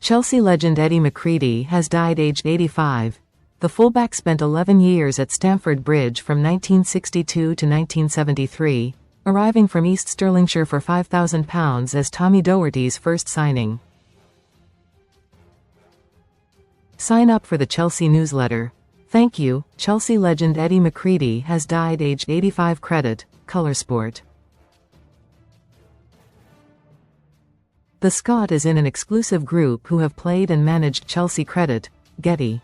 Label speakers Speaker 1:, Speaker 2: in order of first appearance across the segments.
Speaker 1: Chelsea legend Eddie McCreadie has died aged 85. The fullback spent 11 years at Stamford Bridge from 1962 to 1973, arriving from East Stirlingshire for £5,000 as Tommy Doherty's first signing. Sign up for the Chelsea newsletter. Thank you. Chelsea legend Eddie McCreadie has died aged 85. Credit, Colorsport. The Scot is in an exclusive group who have played and managed ChelseaCredit, Getty.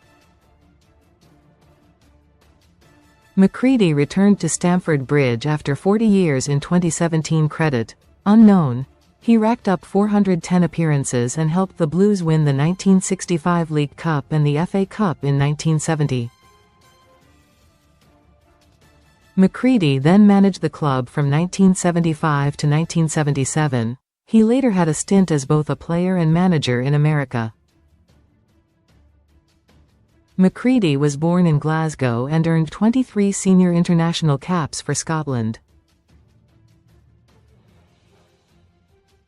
Speaker 1: McCreadie returned to Stamford Bridge after 40 years in 2017. Credit, unknown. He racked up 410 appearances and helped the Blues win the 1965 League Cup and the FA Cup in 1970. McCreadie then managed the club from 1975 to 1977. He later had a stint as both a player and manager in America. McCreadie was born in Glasgow and earned 23 senior international caps for Scotland.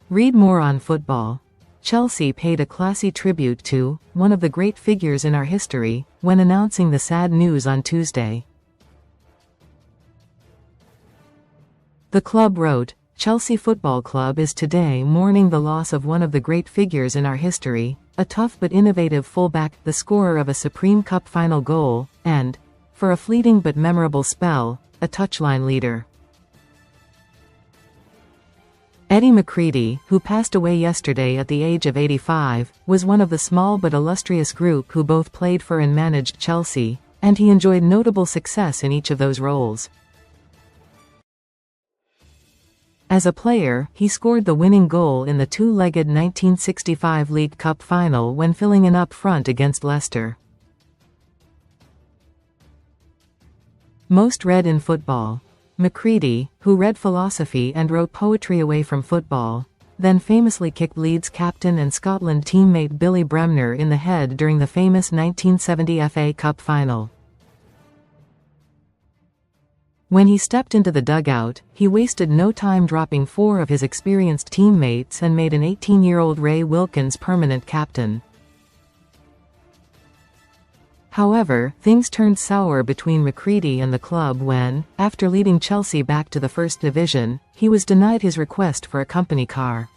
Speaker 1: Read more on football. Chelsea paid a classy tribute to one of the great figures in our history when announcing the sad news on Tuesday. The club wrote, "Chelsea Football Club is today mourning the loss of one of the great figures in our history, a tough but innovative fullback, the scorer of a Supreme Cup final goal, and, for a fleeting but memorable spell, a touchline leader." Eddie McCreadie, who passed away yesterday at the age of 85, was one of the small but illustrious group who both played for and managed Chelsea, and he enjoyed notable success in each of those roles. As a player, he scored the winning goal in the two-legged 1965 League Cup final when filling in up front against Leicester. Most read in football. McCreadie, who read philosophy and wrote poetry away from football, then famously kicked Leeds captain and Scotland teammate Billy Bremner in the head during the famous 1970 FA Cup final. When he stepped into the dugout, he wasted no time dropping 4 of his experienced teammates and made an 18-year-old Ray Wilkins permanent captain. However, things turned sour between McCreadie and the club when, after leading Chelsea back to the First Division, he was denied his request for a company car.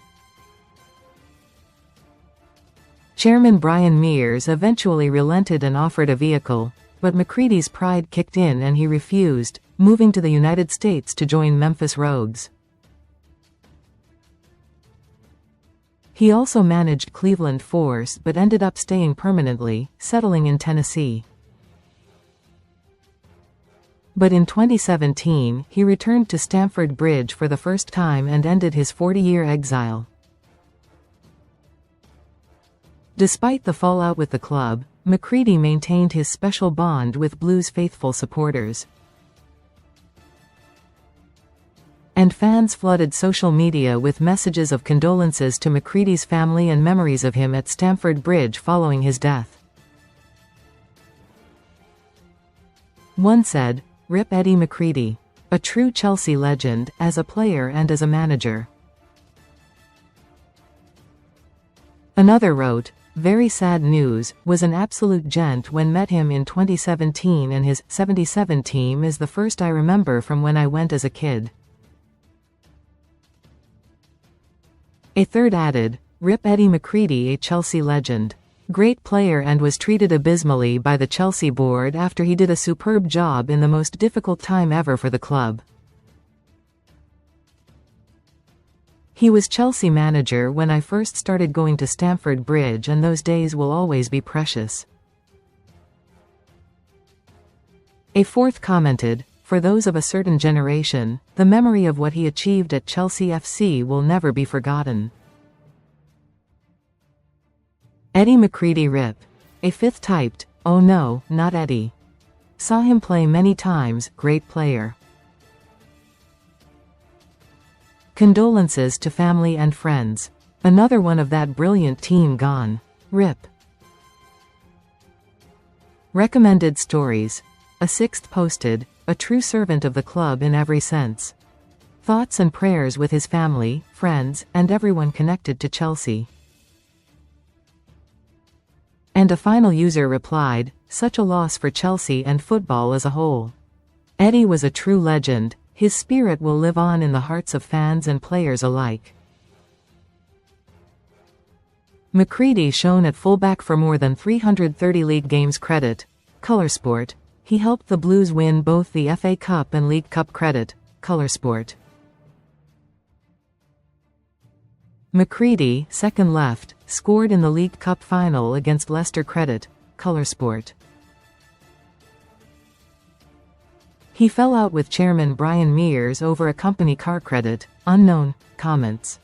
Speaker 1: Chairman Brian Mears eventually relented and offered a vehicle, but McCreadie's pride kicked in and he refused, moving to the United States to join Memphis Rogues. He also managed Cleveland Force but ended up staying permanently, settling in Tennessee. But in 2017, he returned to Stamford Bridge for the first time and ended his 40-year exile. Despite the fallout with the club, McCreadie maintained his special bond with Blues faithful supporters. And fans flooded social media with messages of condolences to McCreadie's family and memories of him at Stamford Bridge following his death. One said, "Rip Eddie McCreadie. A true Chelsea legend, as a player and as a manager." Another wrote, "Very sad news, was an absolute gent when met him in 2017 and his 77 team is the first I remember from when I went as a kid." A third added, "Rip Eddie McCreadie, a Chelsea legend. Great player and was treated abysmally by the Chelsea board after he did a superb job in the most difficult time ever for the club. He was Chelsea manager when I first started going to Stamford Bridge and those days will always be precious." A fourth commented, "For those of a certain generation, the memory of what he achieved at Chelsea FC will never be forgotten." Eddie McCreadie Rip. A fifth typed, "Oh no, not Eddie. Saw him play many times, great player. Condolences to family and friends. Another one of that brilliant team gone. Rip." Recommended stories. A sixth posted, "A true servant of the club in every sense. Thoughts and prayers with his family, friends, and everyone connected to Chelsea." And a final user replied, such a loss for Chelsea and football as a whole. Eddie was a true legend, his spirit will live on in the hearts of fans and players alike. McCreadie shown at fullback for more than 330 league games. Credit, Colorsport. He helped the Blues win both the FA Cup and League Cup. Credit, Colorsport. McCreadie, second left, scored in the League Cup final against Leicester. Credit, Colorsport. He fell out with chairman Brian Mears over a company car. Credit, unknown, comments.